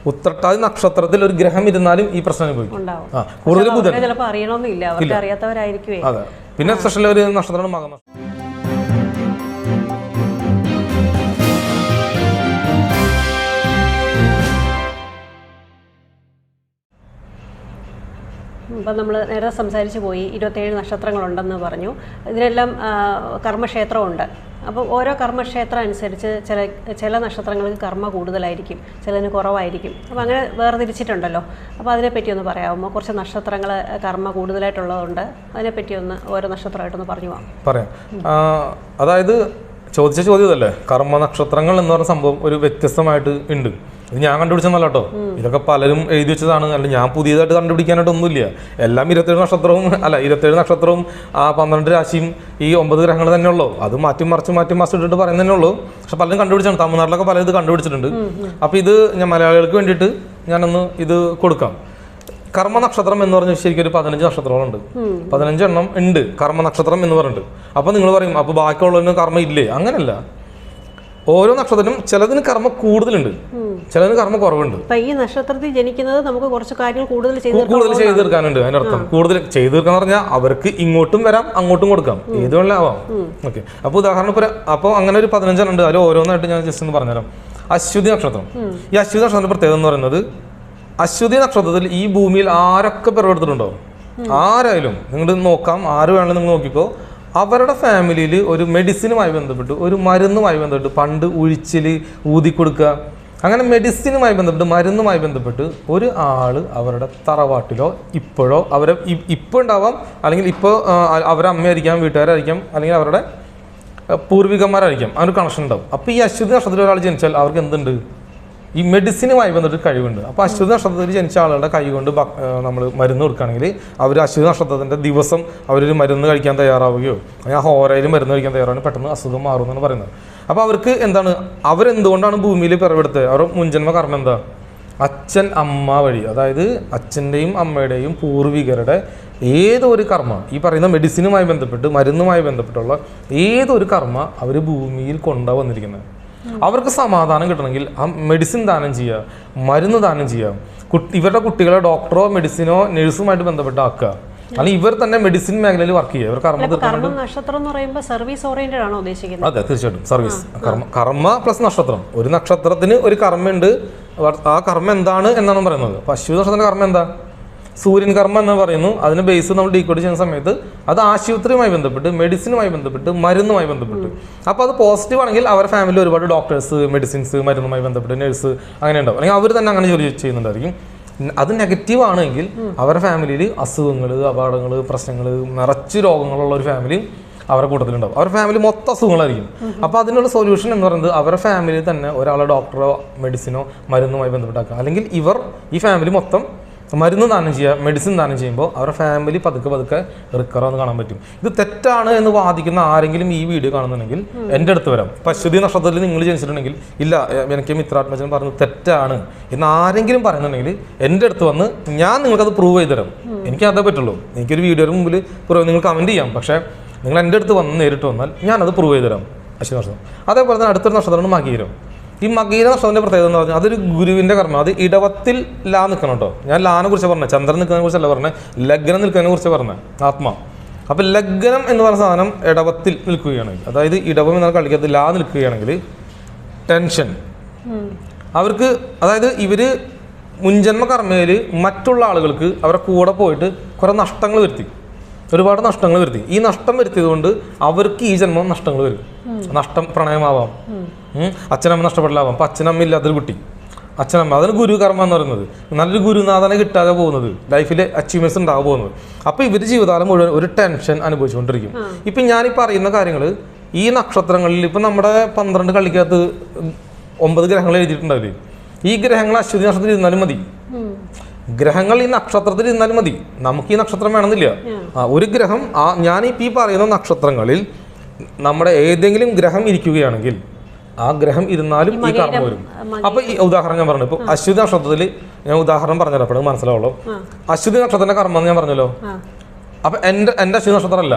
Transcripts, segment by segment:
ഉത്രട്ടാതി നക്ഷത്രത്തിൽ ഒരു ഗ്രഹം ഇരുന്നാലും ഈ പ്രശ്നം അനുഭവിക്കും. കൂടുതൽ ബുധൻ ചിലപ്പോൾ അറിയണമെന്നില്ല, അവർക്ക് അറിയാത്തവരായിരിക്കും. അതെ. പിന്നെ സ്പെഷ്യൽ ഒരു നക്ഷത്രമാണ് മകൻ. ഇപ്പം നമ്മൾ നേരെ സംസാരിച്ച് പോയി 27 നക്ഷത്രങ്ങളുണ്ടെന്ന് പറഞ്ഞു. ഇതിനെല്ലാം കർമ്മക്ഷേത്രമുണ്ട്. അപ്പോൾ ഓരോ കർമ്മക്ഷേത്രം അനുസരിച്ച് ചില നക്ഷത്രങ്ങൾക്ക് കർമ്മ കൂടുതലായിരിക്കും, ചിലതിന് കുറവായിരിക്കും. അപ്പോൾ അങ്ങനെ വേർതിരിച്ചിട്ടുണ്ടല്ലോ. അപ്പോൾ അതിനെപ്പറ്റി ഒന്ന് പറയാമോ? കുറച്ച് നക്ഷത്രങ്ങൾ കർമ്മ കൂടുതലായിട്ടുള്ളതുണ്ട്, അതിനെപ്പറ്റി ഒന്ന് ഓരോ നക്ഷത്രമായിട്ടൊന്ന് പറഞ്ഞു പറയാം. അതായത് ചോദിച്ച ചോദ്യം ഇതല്ലേ, കർമ്മ നക്ഷത്രങ്ങൾ എന്ന് പറഞ്ഞ സംഭവം ഒരു വ്യത്യസ്തമായിട്ട് ഉണ്ട്. ഇത് ഞാൻ കണ്ടുപിടിച്ചെന്നല്ല കേട്ടോ, ഇതൊക്കെ പലരും എഴുതി വെച്ചതാണ്. അല്ല ഞാൻ പുതിയതായിട്ട് കണ്ടുപിടിക്കാനായിട്ട് ഒന്നുമില്ല. എല്ലാം 27 നക്ഷത്രവും 27 നക്ഷത്രവും ആ 12 രാശിയും ഈ 9 ഗ്രഹങ്ങൾ തന്നെ ഉള്ളൂ. അത് മാറ്റി മറിച്ച് ഇട്ടിട്ട് പറയുന്നതന്നെ ഉള്ളൂ. പക്ഷെ പലരും കണ്ടുപിടിച്ചാണ്, തമിഴ്നാട്ടിലൊക്കെ പലരും ഇത് കണ്ടുപിടിച്ചിട്ടുണ്ട്. അപ്പോൾ ഇത് ഞാൻ മലയാളികൾക്ക് വേണ്ടിയിട്ട് ഞാനൊന്ന് ഇത് കൊടുക്കാം. കർമ്മ നക്ഷത്രം എന്ന് പറഞ്ഞാൽ ശരിക്കും ഒരു 15 നക്ഷത്രങ്ങളുണ്ട്. 15 എണ്ണം ഉണ്ട് കർമ്മ നക്ഷത്രം എന്ന് പറഞ്ഞിട്ട്. അപ്പോൾ നിങ്ങൾ പറയും അപ്പോൾ ബാക്കിയുള്ളതിന് കർമ്മ ഇല്ലേ? അങ്ങനെയല്ല. ഓരോ നക്ഷത്രത്തിനും ചിലതിന് കർമ്മ കൂടുതലുണ്ട്, ചിലതിന് കർമ്മ കുറവുണ്ട്. ഈ നക്ഷത്രത്തിൽ ജനിക്കുന്നത് നമുക്ക് കുറച്ച് കാര്യങ്ങൾ കൂടുതൽ ചെയ്തു തീർക്കാനുണ്ട്. അതിന്റെ അർത്ഥം കൂടുതൽ ചെയ്തു തീർക്കാന്ന് പറഞ്ഞാൽ അവർക്ക് ഇങ്ങോട്ടും വരാം അങ്ങോട്ടും കൊടുക്കാം, ഏത് വേണമെങ്കിലും ആവാം. ഓക്കെ. അപ്പോൾ ഉദാഹരണം അപ്പോൾ അങ്ങനെ ഒരു 15 എണ്ണം ഉണ്ട്. അതിൽ ഓരോന്നായിട്ട് ഞാൻ ജസ്റ്റ് ഒന്ന് പറഞ്ഞുതരാം. അശ്വതി നക്ഷത്രം. ഈ അശ്വതി നക്ഷത്രത്തിന്റെ പ്രത്യേകത എന്ന് പറയുന്നത്, അശ്വതി നക്ഷത്രത്തിൽ ഈ ഭൂമിയിൽ ആരൊക്കെ പിറവെടുത്തിട്ടുണ്ടോ, ആരായാലും നിങ്ങൾ നോക്കാം, ആര് വേണമെങ്കിലും നിങ്ങൾ നോക്കിക്കോ, അവരുടെ ഫാമിലിയിൽ ഒരു മെഡിസിനുമായി ബന്ധപ്പെട്ട്, ഒരു മരുന്നുമായി ബന്ധപ്പെട്ട്, പണ്ട് ഉഴിച്ചിൽ ഊതിക്കൊടുക്കുക, അങ്ങനെ മെഡിസിനുമായി ബന്ധപ്പെട്ട്, മരുന്നുമായി ബന്ധപ്പെട്ട് ഒരു ആള് അവരുടെ തറവാട്ടിലോ ഇപ്പോഴോ അവരെ ഇപ്പോൾ ഉണ്ടാവാം, അല്ലെങ്കിൽ ഇപ്പോൾ അവരുടെ അമ്മയായിരിക്കാം, വീട്ടുകാരായിരിക്കാം, അല്ലെങ്കിൽ അവരുടെ പൂർവികന്മാരായിരിക്കാം, ആ ഒരു കണക്ഷൻ ഉണ്ടാവും. അപ്പോൾ ഈ അശ്വതി നക്ഷത്രത്തിൽ ഒരാൾ ജനിച്ചാൽ അവർക്ക് എന്തുണ്ട്? ഈ മെഡിസിനുമായി ബന്ധപ്പെട്ട് കഴിവുണ്ട്. അപ്പോൾ അശ്വതി നക്ഷത്രത്തിൽ ജനിച്ച ആളുകളുടെ കൈ കൊണ്ട് നമ്മൾ മരുന്ന് കൊടുക്കുകയാണെങ്കിൽ അവർ അശ്വതി നക്ഷത്രത്തിൻ്റെ ദിവസം അവരൊരു മരുന്ന് കഴിക്കാൻ തയ്യാറാവുകയോ അല്ലെങ്കിൽ ആ ഹോരയിൽ മരുന്ന് കഴിക്കാൻ തയ്യാറാവുകയോ പെട്ടെന്ന് അസുഖം മാറുമെന്നാണ് പറയുന്നത്. അപ്പോൾ അവർക്ക് എന്താണ്, അവരെന്തുകൊണ്ടാണ് ഭൂമിയിൽ പിറവെടുത്തത്? അവരുടെ മുൻജന്മ കർമ്മം എന്താ? അച്ഛൻ അമ്മ വഴി, അതായത് അച്ഛൻ്റെയും അമ്മയുടെയും പൂർവികരുടെ ഏതൊരു കർമ്മ, ഈ പറയുന്ന മെഡിസിനുമായി ബന്ധപ്പെട്ട്, മരുന്നുമായി ബന്ധപ്പെട്ടുള്ള ഏതൊരു കർമ്മ അവർ ഭൂമിയിൽ കൊണ്ടുവന്നിരിക്കുന്നത്. അവർക്ക് സമാധാനം കിട്ടണമെങ്കിൽ ആ മെഡിസിൻ ദാനം ചെയ്യുക, മരുന്ന് ദാനം ചെയ്യുക, ഇവരുടെ കുട്ടികളെ ഡോക്ടറോ മെഡിസിനോ നഴ്സുമായിട്ട് ബന്ധപ്പെട്ട് ആക്കുക, അല്ലെങ്കിൽ ഇവർ തന്നെ മെഡിസിൻ മേഖലയിൽ വർക്ക് ചെയ്യുക. ഇവർ നക്ഷത്രം എന്ന് പറയുമ്പോൾ സർവീസ് ഓറിയന്റഡ് ആണോ ഉദ്ദേശിക്കുന്നത്? അതെ, തീർച്ചയായിട്ടും സർവീസ്. കർമ്മ പ്ലസ് നക്ഷത്രം. ഒരു നക്ഷത്രത്തിന് ഒരു കർമ്മയുണ്ട്, ആ കർമ്മം എന്താണ് എന്നാണ് പറയുന്നത്. അപ്പോൾ അശ്വതി നക്ഷത്രത്തിന്റെ കർമ്മം എന്താ? സൂര്യൻ കർമ്മ എന്ന് പറയുന്നു. അതിന് ബേസ് നമ്മൾ ഡീകോഡ് ചെയ്യുന്ന സമയത്ത് അത് ആശുപത്രിയുമായി ബന്ധപ്പെട്ട്, മെഡിസിനുമായി ബന്ധപ്പെട്ട്, മരുന്നുമായി ബന്ധപ്പെട്ട്. അപ്പോൾ അത് പോസിറ്റീവ് ആണെങ്കിൽ അവരുടെ ഫാമിലി ഒരുപാട് ഡോക്ടേഴ്സ്, മെഡിസിൻസ്, മരുന്നുമായി ബന്ധപ്പെട്ട് നഴ്സ് അങ്ങനെ ഉണ്ടാവും, അല്ലെങ്കിൽ അവർ തന്നെ അങ്ങനെ ജോലി ചെയ്യുന്നുണ്ടായിരിക്കും. അത് നെഗറ്റീവ് ആണെങ്കിൽ അവരുടെ ഫാമിലിയിൽ അസുഖങ്ങൾ, അപകടങ്ങൾ, പ്രശ്നങ്ങൾ, നിറച്ച് രോഗങ്ങളുള്ള ഒരു ഫാമിലി അവരുടെ കൂട്ടത്തിലുണ്ടാവും. അവരുടെ ഫാമിലി മൊത്തം അസുഖങ്ങളായിരിക്കും. അപ്പോൾ അതിനുള്ള സൊല്യൂഷൻ എന്ന് പറയുന്നത് അവരുടെ ഫാമിലിയിൽ തന്നെ ഒരാളെ ഡോക്ടറോ മെഡിസിനോ മരുന്നുമായി ബന്ധപ്പെട്ടാക്കുക, അല്ലെങ്കിൽ ഈ ഫാമിലി മൊത്തം മരുന്ന് ദാനം ചെയ്യുക, മെഡിസിൻ ദാനം ചെയ്യുമ്പോൾ അവരുടെ ഫാമിലി പതുക്കെ റിക്കവറാന്ന് കാണാൻ പറ്റും. ഇത് തെറ്റാണ് എന്ന് വാദിക്കുന്ന ആരെങ്കിലും ഈ വീഡിയോ കാണുന്നുണ്ടെങ്കിൽ എൻ്റെ അടുത്ത് വരാം. ഇപ്പോൾ അശ്വതി നക്ഷത്രത്തിൽ നിങ്ങൾ ജനിച്ചിട്ടുണ്ടെങ്കിൽ ഇല്ല എനിക്ക് മിത്രാത്മജൻ പറഞ്ഞത് തെറ്റാണ് എന്ന് ആരെങ്കിലും പറയുന്നുണ്ടെങ്കിൽ എൻ്റെ അടുത്ത് വന്ന് ഞാൻ നിങ്ങൾക്കത് പ്രൂവ് ചെയ്ത് തരാം. എനിക്കതേ പറ്റുള്ളൂ. എനിക്കൊരു വീഡിയോയുടെ മുമ്പിൽ നിങ്ങൾ കമൻറ്റ് ചെയ്യാം, പക്ഷേ നിങ്ങൾ എൻ്റെ അടുത്ത് വന്ന് നേരിട്ട് വന്നാൽ ഞാനത് പ്രൂവ് ചെയ്ത് തരാം. അശ്വതി നക്ഷത്രം. അതേപോലെ തന്നെ അടുത്തൊരു നക്ഷത്രമാണ് മകീരം. ഈ മകീര നക്ഷത്രത്തിന്റെ പ്രത്യേകത എന്ന് പറഞ്ഞാൽ അതൊരു ഗുരുവിന്റെ കർമ്മം. അത് ഇടവത്തിൽ ലാ നിൽക്കണം കേട്ടോ. ഞാൻ ലാനെ കുറിച്ച് പറഞ്ഞത്, ചന്ദ്രൻ നിൽക്കുന്നതിനെ കുറിച്ചല്ല പറഞ്ഞത്, ലഗ്നം നിൽക്കുന്നതിനെ കുറിച്ച് പറഞ്ഞത്, ആത്മാ. അപ്പം ലഗ്നം എന്ന് പറഞ്ഞ സാധനം ഇടവത്തിൽ നിൽക്കുകയാണെങ്കിൽ, അതായത് ഇടവം എന്നാൽ കളിക്കത്ത് ലാ നിൽക്കുകയാണെങ്കിൽ ടെൻഷൻ അവർക്ക്, അതായത് ഇവർ മുൻജന്മ കർമ്മയിൽ മറ്റുള്ള ആളുകൾക്ക് അവരുടെ കൂടെ പോയിട്ട് കുറേ നഷ്ടങ്ങൾ വരുത്തി, ഒരുപാട് നഷ്ടങ്ങൾ വരുത്തി. ഈ നഷ്ടം വരുത്തിയത് കൊണ്ട് അവർക്ക് ഈ ജന്മം നഷ്ടങ്ങൾ വരും. നഷ്ടം പ്രണയമാവാം, അച്ഛനമ്മ നഷ്ടപ്പെടലാവാം. അപ്പം അച്ഛനമ്മ ഇല്ലാത്തൊരു കുട്ടി, അച്ഛനമ്മ, അതിന് ഗുരു കർമ്മ എന്ന് പറയുന്നത്. നല്ലൊരു ഗുരുനാഥനെ കിട്ടാതെ പോകുന്നത്, ലൈഫിൽ അച്ചീവ്മെന്റ്സ് ഉണ്ടാകാൻ പോകുന്നത്. അപ്പോൾ ഇവർ ജീവിതകാലം മുഴുവൻ ഒരു ടെൻഷൻ അനുഭവിച്ചുകൊണ്ടിരിക്കും. ഇപ്പം ഞാനീ പറയുന്ന കാര്യങ്ങൾ ഈ നക്ഷത്രങ്ങളിൽ, ഇപ്പം നമ്മുടെ 12 കളിക്കകത്ത് 9 ഗ്രഹങ്ങൾ എഴുതിയിട്ടുണ്ടാവില്ലേ, ഈ ഗ്രഹങ്ങൾ അശ്വതി നക്ഷത്രത്തിൽ ഇരുന്നാലും മതി. ഗ്രഹങ്ങൾ ഈ നക്ഷത്രത്തിൽ ഇരുന്നാലും മതി, നമുക്ക് ഈ നക്ഷത്രം വേണമെന്നില്ല. ഒരു ഗ്രഹം ഞാനിപ്പോൾ ഈ പറയുന്ന നക്ഷത്രങ്ങളിൽ നമ്മുടെ ഏതെങ്കിലും ഗ്രഹം ഇരിക്കുകയാണെങ്കിൽ ആ ഗ്രഹം ഇരുന്നാലും ഈ കർമ്മം വരും. അപ്പോൾ ഈ ഉദാഹരണം ഞാൻ പറഞ്ഞു, ഇപ്പോൾ അശ്വതി നക്ഷത്രത്തിൽ ഞാൻ ഉദാഹരണം പറഞ്ഞപ്പോൾ മനസ്സിലാവുള്ളൂ. അശ്വതി നക്ഷത്രത്തിന്റെ കർമ്മം ഞാൻ പറഞ്ഞല്ലോ. അപ്പം എൻ്റെ അശ്വതി നക്ഷത്രം അല്ല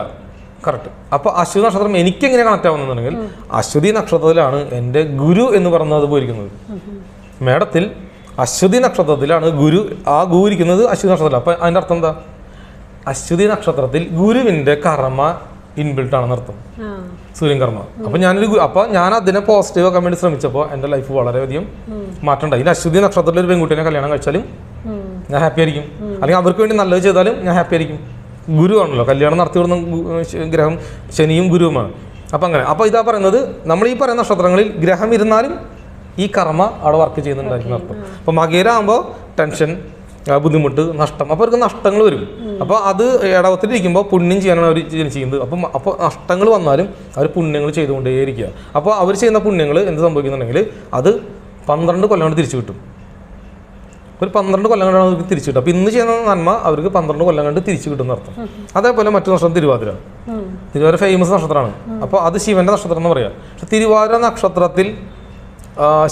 കറക്റ്റ്. അപ്പോൾ അശ്വതി നക്ഷത്രം എനിക്കെങ്ങനെ കണക്ട് ആവുന്നുണ്ടെങ്കിൽ അശ്വതി നക്ഷത്രത്തിലാണ് എൻ്റെ ഗുരു എന്ന് പറയുന്നത് പോയിരിക്കുന്നത്. മേടത്തിൽ അശ്വതി നക്ഷത്രത്തിലാണ് ഗുരു, ആ ഗുരു ഇരിക്കുന്നത് അശ്വതി നക്ഷത്രത്തിൽ. അപ്പം അതിൻ്റെ അർത്ഥം എന്താ? അശ്വതി നക്ഷത്രത്തിൽ ഗുരുവിൻ്റെ കർമ്മ ഇൻബിൽട്ട് ആണെന്ന് അർത്ഥം, സൂര്യൻ കർമ്മ. അപ്പം ഞാൻ അതിനെ പോസിറ്റീവ് ആക്കാൻ വേണ്ടി ശ്രമിച്ചപ്പോൾ എൻ്റെ ലൈഫ് വളരെയധികം മാറ്റം ഉണ്ടായി. ഇനി അശ്വതി നക്ഷത്രത്തിൽ ഒരു പെൺകുട്ടിനെ കല്യാണം കഴിച്ചാലും ഞാൻ ഹാപ്പി ആയിരിക്കും, അല്ലെങ്കിൽ അവർക്ക് വേണ്ടി നല്ലത് ചെയ്താലും ഞാൻ ഹാപ്പി ആയിരിക്കും. ഗുരു ആണല്ലോ, കല്യാണം നടത്തി വിടുന്ന ഗ്രഹം ശനിയും ഗുരുവുമാണ്. അപ്പം അങ്ങനെ. അപ്പോൾ ഇതാ പറയുന്നത്, നമ്മൾ ഈ പറയുന്ന നക്ഷത്രങ്ങളിൽ ഗ്രഹം ഇരുന്നാലും ഈ കർമ്മ അവിടെ വർക്ക് ചെയ്യുന്നുണ്ടായിരിക്കും അർത്ഥം. അപ്പോൾ മകേരാകുമ്പോൾ ടെൻഷൻ, ബുദ്ധിമുട്ട്, നഷ്ടം. അപ്പോൾ അവർക്ക് നഷ്ടങ്ങൾ വരും. അപ്പോൾ അത് ഇടവത്തിലിരിക്കുമ്പോൾ പുണ്യം ചെയ്യാനാണ് അവർ ചെയ്യുന്നത്. അപ്പോൾ നഷ്ടങ്ങൾ വന്നാലും അവർ പുണ്യങ്ങൾ ചെയ്തുകൊണ്ടേയിരിക്കുക. അപ്പോൾ അവർ ചെയ്യുന്ന പുണ്യങ്ങൾ എന്ത് സംഭവിക്കുന്നുണ്ടെങ്കിൽ അത് 12 കൊല്ലം കൊണ്ട് തിരിച്ചു കിട്ടും. ഒരു 12 കൊല്ലം കൊണ്ടാണ് അവർക്ക് തിരിച്ചു കിട്ടും. അപ്പോൾ ഇന്ന് ചെയ്യുന്ന നന്മ അവർക്ക് 12 കൊല്ലം കൊണ്ട് തിരിച്ചു കിട്ടുന്ന അർത്ഥം. അതേപോലെ മറ്റു നക്ഷത്രം തിരുവാതിര. തിരുവാതിര ഫേമസ് നക്ഷത്രമാണ്. അപ്പോൾ അത് ശിവന്റെ നക്ഷത്രം എന്ന് പറയാം. പക്ഷെ തിരുവാതിര നക്ഷത്രത്തിൽ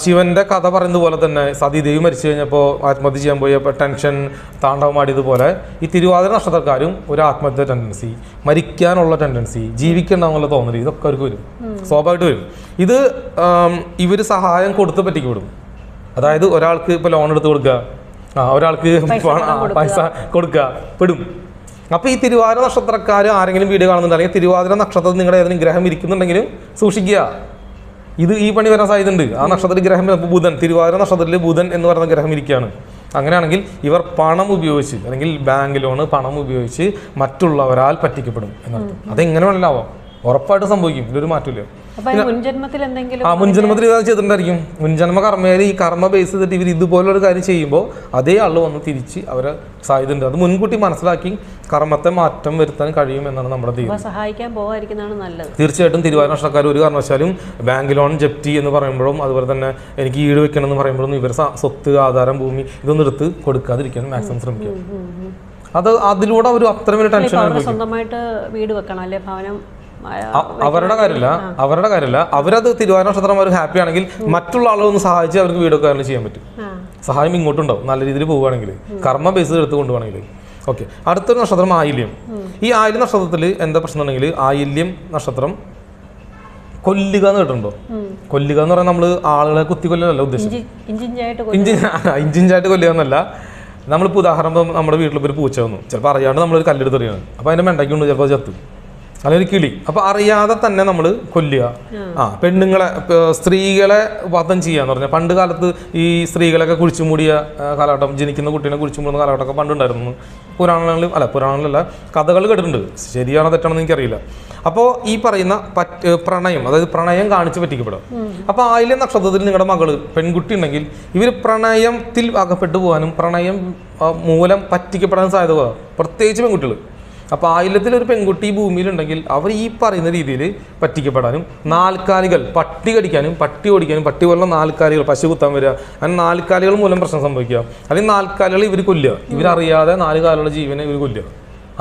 ശിവന്റെ കഥ പറയുന്നത് പോലെ തന്നെ സതീദേവി മരിച്ചു കഴിഞ്ഞപ്പോൾ ആത്മഹത്യ ചെയ്യാൻ പോയപ്പോൾ ടെൻഷൻ താണ്ഡവമാടിയതുപോലെ ഈ തിരുവാതിര നക്ഷത്രക്കാരും ഒരു ആത്മഹത്യ ടെൻഡൻസി, മരിക്കാനുള്ള ടെൻഡൻസി, ജീവിക്കണമെന്നുള്ള തോന്നൽ, ഇതൊക്കെ അവർക്ക് വരും, സ്വാഭാവികമായിട്ട് വരും. ഇത് ഇവർ സഹായം കൊടുത്ത് പറ്റിക്കപ്പെടും. അതായത് ഒരാൾക്ക് ഇപ്പോൾ ലോൺ എടുത്ത് കൊടുക്കുക, ഒരാൾക്ക് പൈസ കൊടുക്കുക, പെടും. അപ്പോൾ ഈ തിരുവാതിര നക്ഷത്രക്കാർ ആരെങ്കിലും വീഡിയോ കാണുന്നുണ്ട്, അല്ലെങ്കിൽ തിരുവാതിര നക്ഷത്രത്തിൽ നിങ്ങളുടെ ഏതെങ്കിലും ഗ്രഹം ഇരിക്കുന്നുണ്ടെങ്കിലും സൂക്ഷിക്കുക. ഇത് ഈ പണി വരാൻ സാധ്യതയുണ്ട്. ആ നക്ഷത്രത്തിൽ ഗ്രഹം ബുധൻ, തിരുവാതിര നക്ഷത്രത്തിൽ ബുധൻ എന്ന് പറയുന്ന ഗ്രഹം ഇരിക്കുകയാണ്. അങ്ങനെയാണെങ്കിൽ ഇവർ പണം ഉപയോഗിച്ച്, അല്ലെങ്കിൽ ബാങ്ക് ലോണ് പണം ഉപയോഗിച്ച് മറ്റുള്ളവരാൽ പറ്റിക്കപ്പെടും എന്നർത്ഥം. അതെങ്ങനെ വേണമല്ലോ ഉറപ്പായിട്ട് സംഭവിക്കും, ഇതിലൊരു മാറ്റമില്ല. മുൻജന്മത്തിൽ ഇതാണ് ചെയ്തിട്ടുണ്ടായിരിക്കും. മുൻജന്മ കർമ്മയിൽ ഈ കർമ്മ ബേസ് ചെയ്തിട്ട് ഇവർ ഇതുപോലൊരു കാര്യം ചെയ്യുമ്പോൾ അതേ ആൾ വന്ന് തിരിച്ച് അവരെ സാധ്യതയുണ്ട്. അത് മുൻകൂട്ടി മനസ്സിലാക്കി കർമ്മത്തെ മാറ്റം വരുത്താൻ കഴിയും എന്നാണ് നമ്മുടെ തീരുമാനം. സഹായിക്കാൻ പോകാതിരിക്കുന്നതാണ് നല്ലത്. തീർച്ചയായിട്ടും തിരുവാതിര നക്ഷത്രക്കാർ ഒരു കാരണവശാലും ബാങ്ക് ലോൺ ജപ്തി എന്ന് പറയുമ്പോഴും അതുപോലെ തന്നെ എനിക്ക് ഈട് വെക്കണം എന്ന് പറയുമ്പോഴും ഇവർ സ്വത്ത്, ആധാരം, ഭൂമി ഇതൊന്നും എടുത്ത് കൊടുക്കാതിരിക്കാൻ മാക്സിമം ശ്രമിക്കുക. അതിലൂടെ ഒരു അത്ര വലിയ ടെൻഷൻ സ്വന്തമായിട്ട് വീട് വെക്കണം, അല്ലെ ഭവനം. അവരുടെ കാര്യമല്ല. അവരത് തിരുവാതിര നക്ഷത്രം അവർ ഹാപ്പി ആണെങ്കിൽ മറ്റുള്ള ആളുകളൊന്ന് സഹായിച്ച് അവർക്ക് വീടൊക്കെ ചെയ്യാൻ പറ്റും. സഹായം ഇങ്ങോട്ടുണ്ടാവും നല്ല രീതിയിൽ പോവുകയാണെങ്കിൽ, കർമ്മ ബേസ് എടുത്ത് കൊണ്ടുപോകണമെങ്കിൽ. ഓക്കെ, അടുത്തൊരു നക്ഷത്രം ആയില്യം. ഈ ആയില്യം നക്ഷത്രത്തിൽ എന്താ പ്രശ്നം ഉണ്ടെങ്കിൽ, ആയില്യം നക്ഷത്രം കൊല്ലുക എന്ന് കേട്ടിട്ടുണ്ടോ? കൊല്ലുക എന്ന് പറഞ്ഞാൽ നമ്മൾ ആളുകളെ കുത്തിക്കൊല്ലല്ല ഉദ്ദേശം, ഇഞ്ചിഞ്ചായിട്ട് കൊല്ലുക എന്നല്ല. നമ്മളിപ്പോൾ ഉദാഹരണം, നമ്മുടെ വീട്ടിൽ ഒരു പൂച്ച വന്നു, ചിലപ്പോൾ അറിയാണ്ട് നമ്മളൊരു കല്ലെടുത്ത് എറിയാണ്, അപ്പോൾ അതിൻ്റെ മെണ്ടയ്ക്കുണ്ട് ചിലപ്പോൾ ചത്തു, അല്ലെങ്കിൽ കിളി. അപ്പോൾ അറിയാതെ തന്നെ നമ്മൾ കൊല്ലുക. പെണ്ണുങ്ങളെ, സ്ത്രീകളെ വധം ചെയ്യുക എന്ന് പറഞ്ഞാൽ പണ്ട് കാലത്ത് ഈ സ്ത്രീകളൊക്കെ കുഴിച്ചു മൂടിയ കാലഘട്ടം, ജനിക്കുന്ന കുട്ടീനെ കുഴിച്ചു മൂടുന്ന കാലഘട്ടമൊക്കെ പണ്ടുണ്ടായിരുന്നു. പുരാണങ്ങളിലല്ല, കഥകൾ കേട്ടിട്ടുണ്ട്. ശരിയാണോ തെറ്റാണെന്ന് എനിക്കറിയില്ല. അപ്പോൾ ഈ പറയുന്ന പ്രണയം, അതായത് പ്രണയം കാണിച്ച് പറ്റിക്കപ്പെടുക. അപ്പോൾ ആയില്യം നക്ഷത്രത്തിൽ നിങ്ങളുടെ മകള് പെൺകുട്ടി ഉണ്ടെങ്കിൽ ഇവർ പ്രണയത്തിൽ അകപ്പെട്ടു പോകാനും പ്രണയം മൂലം പറ്റിക്കപ്പെടാനും സാധ്യത, പ്രത്യേകിച്ച് പെൺകുട്ടികൾ. അപ്പോൾ ആയില്യത്തിൽ ഒരു പെൺകുട്ടി ഭൂമിയിലുണ്ടെങ്കിൽ അവർ ഈ പറയുന്ന രീതിയിൽ പറ്റിക്കപ്പെടാനും, നാൽക്കാലികൾ പട്ടി കടിക്കാനും, പട്ടി ഓടിക്കാനും, പട്ടി പോലുള്ള നാൽക്കാലികൾ, പശു കുത്താൻ വരിക, അങ്ങനെ നാൽക്കാലികൾ മൂലം പ്രശ്നം സംഭവിക്കുക. അല്ലെങ്കിൽ നാൽക്കാലികൾ ഇവർ കൊല്ലുക, ഇവരറിയാതെ 4 കാലുള്ള ജീവനെ ഇവർ കൊല്ലുക,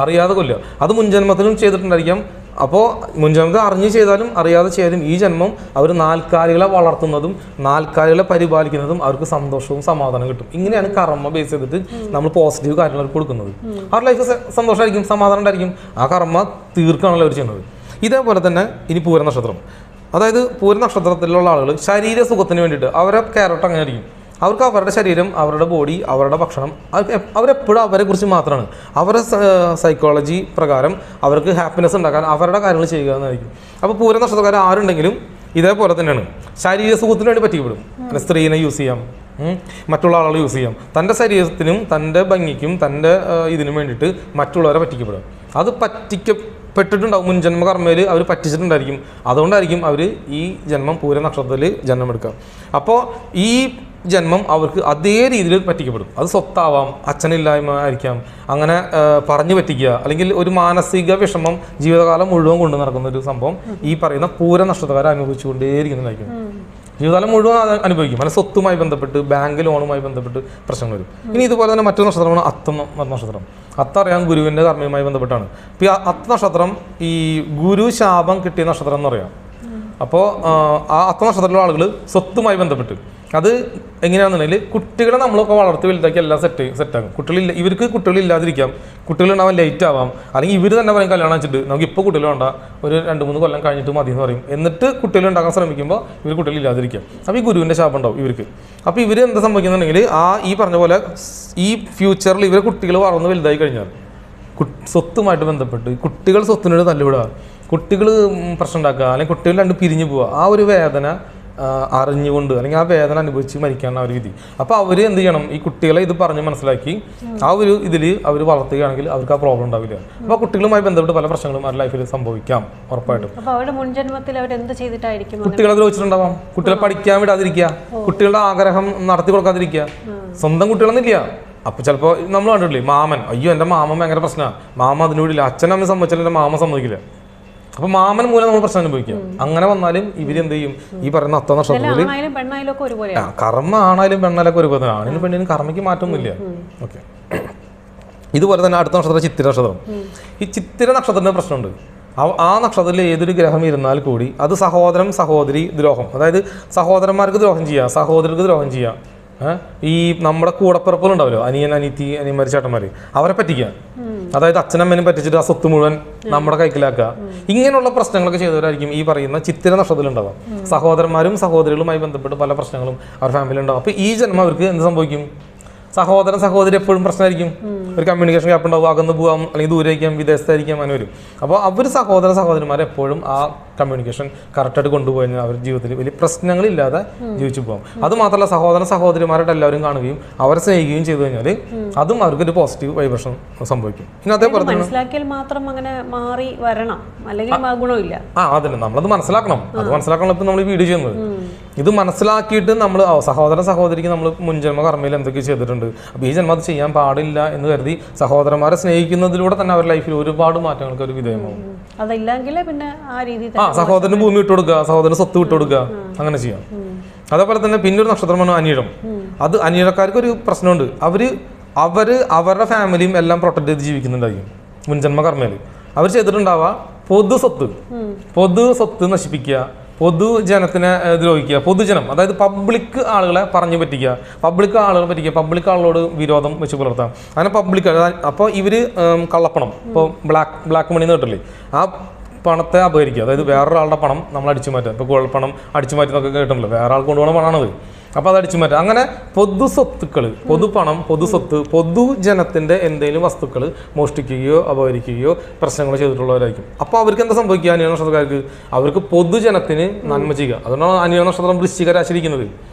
അറിയാതെ കൊല്ലുക. അത് മുൻജന്മത്തിലും ചെയ്തിട്ടുണ്ടായിരിക്കാം. അപ്പോൾ മുൻജന്മത്തിൽ അറിഞ്ഞ് ചെയ്താലും അറിയാതെ ചെയ്താലും ഈ ജന്മം അവർ നാൽക്കാലികളെ വളർത്തുന്നതും 4 കാലികളെ പരിപാലിക്കുന്നതും അവർക്ക് സന്തോഷവും സമാധാനം കിട്ടും. ഇങ്ങനെയാണ് കർമ്മ ബേസ് ചെയ്തിട്ട് നമ്മൾ പോസിറ്റീവ് കാര്യങ്ങൾ കൊടുക്കുന്നത്. അവരുടെ ലൈഫ് സന്തോഷമായിരിക്കും, സമാധാനം ഉണ്ടായിരിക്കും. ആ കർമ്മ തീർക്കാണല്ലോ അവർ ചെയ്യുന്നത്. ഇതേപോലെ തന്നെ ഇനി പൂര നക്ഷത്രം, അതായത് പൂര നക്ഷത്രത്തിലുള്ള ആളുകൾ ശരീര സുഖത്തിന് വേണ്ടിയിട്ട് അവരെ ക്യാരക്ടർ അങ്ങനെ ആയിരിക്കും. അവർക്ക് അവരുടെ ശരീരം, അവരുടെ ബോഡി, അവരുടെ ഭക്ഷണം, അവരെപ്പോഴും അവരെക്കുറിച്ച് മാത്രമാണ്. അവരുടെ സൈക്കോളജി പ്രകാരം അവർക്ക് ഹാപ്പിനെസ് ഉണ്ടാക്കാൻ അവരുടെ കാര്യങ്ങൾ ചെയ്യുക എന്നായിരിക്കും. അപ്പോൾ പൂര നക്ഷത്രക്കാർ ആരുണ്ടെങ്കിലും ഇതേപോലെ തന്നെയാണ്. ശരീര സുഖത്തിന് വേണ്ടി പറ്റിക്കപ്പെടും. സ്ത്രീനെ യൂസ് ചെയ്യാം, മറ്റുള്ള ആളുകൾ യൂസ് ചെയ്യാം. തൻ്റെ ശരീരത്തിനും തൻ്റെ ഭംഗിക്കും തൻ്റെ ഇതിനും വേണ്ടിയിട്ട് മറ്റുള്ളവരെ പറ്റിക്കപ്പെടും. അത് പറ്റിക്കപ്പെട്ടിട്ടുണ്ടാവും. മുൻജന്മ കർമ്മയിൽ അവർ പറ്റിച്ചിട്ടുണ്ടായിരിക്കും. അതുകൊണ്ടായിരിക്കും അവർ ഈ ജന്മം പൂര നക്ഷത്രത്തിൽ ജന്മമെടുക്കുക. അപ്പോൾ ഈ ജന്മം അവർക്ക് അതേ രീതിയിൽ പറ്റിക്കപ്പെടും. അത് സ്വത്താവാം, അച്ഛനില്ലായ്മ ആയിരിക്കാം, അങ്ങനെ പറഞ്ഞു പറ്റിക്കുക, അല്ലെങ്കിൽ ഒരു മാനസിക വിഷമം ജീവിതകാലം മുഴുവൻ കൊണ്ടു നടക്കുന്ന ഒരു സംഭവം ഈ പറയുന്ന പൂര നക്ഷത്രക്കാരെ അനുഭവിച്ചുകൊണ്ടേയിരിക്കുന്നതായിരിക്കും. ജീവിതകാലം മുഴുവൻ അനുഭവിക്കും. അല്ലെങ്കിൽ സ്വത്തുമായി ബന്ധപ്പെട്ട്, ബാങ്ക് ലോണുമായി ബന്ധപ്പെട്ട് പ്രശ്നങ്ങൾ വരും. ഇനി ഇതുപോലെ തന്നെ മറ്റൊരു നക്ഷത്രമാണ് അത്തം നക്ഷത്രം. അറിയാം ഗുരുവിൻ്റെ കർമ്മയുമായി ബന്ധപ്പെട്ടാണ്. ഇപ്പോൾ ഈ അത്ത നക്ഷത്രം ഈ ഗുരു ശാപം കിട്ടിയ നക്ഷത്രം എന്ന് പറയാം. അപ്പോൾ ആ അത്ത നക്ഷത്രത്തിലുള്ള ആളുകൾ സ്വത്തുമായി ബന്ധപ്പെട്ട്, അത് എങ്ങനെയാണെന്നുണ്ടെങ്കിൽ കുട്ടികളെ നമ്മളൊക്കെ വളർത്തി വലുതാക്കി എല്ലാം സെറ്റാക്കും. ഇവർക്ക് കുട്ടികളില്ലാതിരിക്കാം, കുട്ടികളുണ്ടാവാൻ ലേറ്റ് ആവാം, അല്ലെങ്കിൽ ഇവർ തന്നെ പറയും കല്യാണം വെച്ചിട്ട് നമുക്ക് ഇപ്പോൾ കുട്ടികൾ വേണ്ട, ഒരു 2-3 കൊല്ലം കഴിഞ്ഞിട്ട് മതി എന്ന് പറയും. എന്നിട്ട് കുട്ടികൾ ഉണ്ടാക്കാൻ ശ്രമിക്കുമ്പോൾ ഇവർ കുട്ടികളില്ലാതിരിക്കാം. അപ്പോൾ ഈ ഗുരുവിൻ്റെ ശാപം ഉണ്ടാവും ഇവർക്ക്. അപ്പോൾ ഇവർ എന്താ സംഭവിക്കുന്നുണ്ടെങ്കിൽ ഈ പറഞ്ഞ പോലെ ഈ ഫ്യൂച്ചറിൽ ഇവർ കുട്ടികൾ വളർന്ന് വലുതായി കഴിഞ്ഞാൽ സ്വത്തുമായിട്ട് ബന്ധപ്പെട്ട് കുട്ടികൾ സ്വത്തിനോട് തല്ലുവിടുക, കുട്ടികൾ പ്രശ്നം ഉണ്ടാക്കുക, അല്ലെങ്കിൽ കുട്ടികൾ രണ്ട് പിരിഞ്ഞു പോവുക, ആ ഒരു വേദന അറിഞ്ഞുകൊണ്ട് അല്ലെങ്കിൽ ആ വേദന അനുഭവിച്ച് മരിക്കാനാണ് അവർ വിധി. അപ്പോൾ അവർ എന്ത് ചെയ്യണം, ഈ കുട്ടികളെ ഇത് പറഞ്ഞ് മനസ്സിലാക്കി ആ ഒരു ഇതിൽ അവർ വളർത്തുകയാണെങ്കിൽ അവർക്ക് ആ പ്രോബ്ലം ഉണ്ടാവില്ല. അപ്പോൾ കുട്ടികളുമായി ബന്ധപ്പെട്ട് പല പ്രശ്നങ്ങളും അവരുടെ ലൈഫിൽ സംഭവിക്കാം ഉറപ്പായിട്ടും. അപ്പോൾ അവരുടെ മുൻജന്മത്തിൽ അവർ എന്ത് ചെയ്തിട്ടായിരിക്കും കുട്ടികളെ ദ്രോഹിച്ചിട്ടുണ്ടാവാം, കുട്ടികളെ പഠിക്കാൻ വിടാതിരിക്കുക, കുട്ടികളുടെ ആഗ്രഹം നടത്തി കൊടുക്കാതിരിക്കുക, സ്വന്തം കുട്ടികളൊന്നുമില്ല. അപ്പോൾ ചിലപ്പോൾ നമ്മൾ കണ്ടിട്ടില്ലേ മാമൻ, അയ്യോ എൻ്റെ മാമൻ ഭയങ്കര പ്രശ്നമാണ്, മാമ അതിനോടില്ല, അച്ഛനമ്മ സമ്മതിച്ചാലും എൻ്റെ മാമ സമ്മതിക്കില്ല. അപ്പൊ മാമൻ മൂലം നമ്മൾ പ്രശ്നം അനുഭവിക്കാം. അങ്ങനെ വന്നാലും ഇവരെന്ത് ചെയ്യും, ഈ പറയുന്ന അത്ത നക്ഷത്രത്തിൽ കർമ്മ ആണായാലും പെണ്ണായാലൊക്കെ ഒരുപോലെ, ആണിനും പെണ്ണിനും കർമ്മയ്ക്ക് മാറ്റമൊന്നുമില്ല. ഓക്കെ, ഇതുപോലെ തന്നെ അടുത്ത നക്ഷത്രം ചിത്തിര നക്ഷത്രം. ഈ ചിത്തിര നക്ഷത്രത്തിന്റെ പ്രശ്നമുണ്ട്. ആ നക്ഷത്രത്തിൽ ഏതൊരു ഗ്രഹം ഇരുന്നാൽ കൂടി അത് സഹോദരൻ സഹോദരി ദ്രോഹം, അതായത് സഹോദരന്മാർക്ക് ദ്രോഹം ചെയ്യുക, സഹോദരർക്ക് ദ്രോഹം ചെയ്യുക, ഈ നമ്മുടെ കൂടപ്പിറപ്പുകളുണ്ടാവല്ലോ, അനിയൻ അനിയത്തി അനിയന്മാർ ചേട്ടന്മാർ, അവരെ പറ്റിക്കുക, അതായത് അച്ഛനമ്മേനും പറ്റിച്ചിട്ട് ആ സ്വത്ത് മുഴുവൻ നമ്മുടെ കൈക്കലാക്കുക. ഇങ്ങനെയുള്ള പ്രശ്നങ്ങളൊക്കെ ചെയ്തവരായിരിക്കും ഈ പറയുന്ന ചിത്തിര നക്ഷത്രത്തിൽ ഉണ്ടാവാം. സഹോദരന്മാരും സഹോദരികളുമായി ബന്ധപ്പെട്ട് പല പ്രശ്നങ്ങളും അവർ ഫാമിലി ഉണ്ടാവും. അപ്പോൾ ഈ ജന്മം അവർക്ക് എന്ത് സംഭവിക്കും, സഹോദരൻ സഹോദരി എപ്പോഴും പ്രശ്നമായിരിക്കും, ഒരു കമ്മ്യൂണിക്കേഷൻ ഗ്യാപ്പ് ഉണ്ടാവും, അകന്ന് പോകാം, അല്ലെങ്കിൽ ദൂരേക്കാം, വിദേശത്തായിരിക്കാം, അങ്ങനെ വരും. അപ്പോൾ അവർ സഹോദരന്മാർ എപ്പോഴും ആ കമ്മ്യൂണിക്കേഷൻ കറക്റ്റായിട്ട് കൊണ്ടുപോയി കഴിഞ്ഞാൽ അവർ ജീവിതത്തിൽ വലിയ പ്രശ്നങ്ങളില്ലാതെ ജീവിച്ചു പോകും. അതുമാത്രമല്ല സഹോദരന്മാരായിട്ട് എല്ലാവരും കാണുകയും അവരെ സ്നേഹിക്കുകയും ചെയ്തു കഴിഞ്ഞാൽ അതും അവർക്കൊരു പോസിറ്റീവ് വൈബ്രേഷൻ സംഭവിക്കും. പിന്നെ അതേപോലെ തന്നെ മനസ്സിലാക്കിയാൽ മാത്രം അങ്ങനെ മാറി വരണം, അല്ലെങ്കിൽ ഗുണമില്ല. അതന്നെ നമ്മളത് മനസ്സിലാക്കണം. അത് മനസ്സിലാക്കണം ഇപ്പം നമ്മൾ ഈ വീഡിയോ ചെയ്യുന്നത്. ഇത് മനസ്സിലാക്കിയിട്ട് നമ്മൾ സഹോദരൻ സഹോദരിക്ക് നമ്മൾ മുൻജന്മ കർമ്മയിൽ എന്തൊക്കെ ചെയ്തിട്ടുണ്ട്, അപ്പോൾ ഈ ജന്മം അത് ചെയ്യാൻ പാടില്ല എന്ന് കരുതി സഹോദരന്മാരെ സ്നേഹിക്കുന്നതിലൂടെ തന്നെ അവരുടെ ലൈഫിൽ ഒരുപാട് മാറ്റങ്ങൾക്ക് ഒരു വിധേയമാവും. അതല്ലെങ്കിൽ പിന്നെ ആ രീതിയിൽ സഹോദരന് ഭൂമി വിട്ടുകൊടുക്കുക, സഹോദരന് സ്വത്ത് വിട്ടുകൊടുക്കുക, അങ്ങനെ ചെയ്യാം. അതേപോലെ തന്നെ പിന്നെ ഒരു നക്ഷത്രമാണ് അനിഴം. അത് അനിഴക്കാർക്ക് ഒരു പ്രശ്നമുണ്ട്, അവരുടെ ഫാമിലിയും എല്ലാം പ്രൊട്ടക്ട് ചെയ്ത് ജീവിക്കുന്നുണ്ടായിരിക്കും. മുൻജന്മ കർമ്മയിൽ അവർ ചെയ്തിട്ടുണ്ടാവുക പൊതു സ്വത്ത് നശിപ്പിക്കുക, പൊതുജനത്തിനെ ദ്രോഹിക്കുക, പൊതുജനം അതായത് പബ്ലിക് ആളുകളെ പറഞ്ഞു പറ്റിക്കുക, പബ്ലിക് ആളുകളോട് വിരോധം വെച്ച് പുലർത്താം, അങ്ങനെ പബ്ലിക്. അപ്പോൾ ഇവർ കള്ളപ്പണം, ഇപ്പോൾ ബ്ലാക്ക് മണി എന്ന് കേട്ടില്ലേ, ആ പണത്തെ അപഹരിക്കുക, അതായത് വേറൊരാളുടെ പണം നമ്മൾ അടിച്ചു മാറ്റുക. ഇപ്പോൾ കുഴൽപ്പണം അടിച്ചു മാറ്റുന്നൊക്കെ കേട്ടിട്ടുണ്ടല്ലോ, വേറെ ആൾ കൊണ്ടുപോകണ പണമാണത്. അപ്പോൾ അത് അടിച്ചു മാറ്റുക. അങ്ങനെ പൊതുസ്വത്തുക്കൾ, പൊതുപണം, പൊതുസ്വത്ത്, പൊതുജനത്തിൻ്റെ എന്തെങ്കിലും വസ്തുക്കൾ മോഷ്ടിക്കുകയോ അപഹരിക്കുകയോ പ്രശ്നങ്ങൾ ചെയ്തിട്ടുള്ളവരായിരിക്കും. അപ്പോൾ അവർക്ക് എന്താ സംഭവിക്കുക, അനിഴ നക്ഷത്രക്കാർക്ക് അവർക്ക് പൊതുജനത്തിന് നന്മ ചെയ്യുക. അതുകൊണ്ടാണ് അനിഴ നക്ഷത്രം വൃശ്ചിക രാശിയിരിക്കുന്നത്.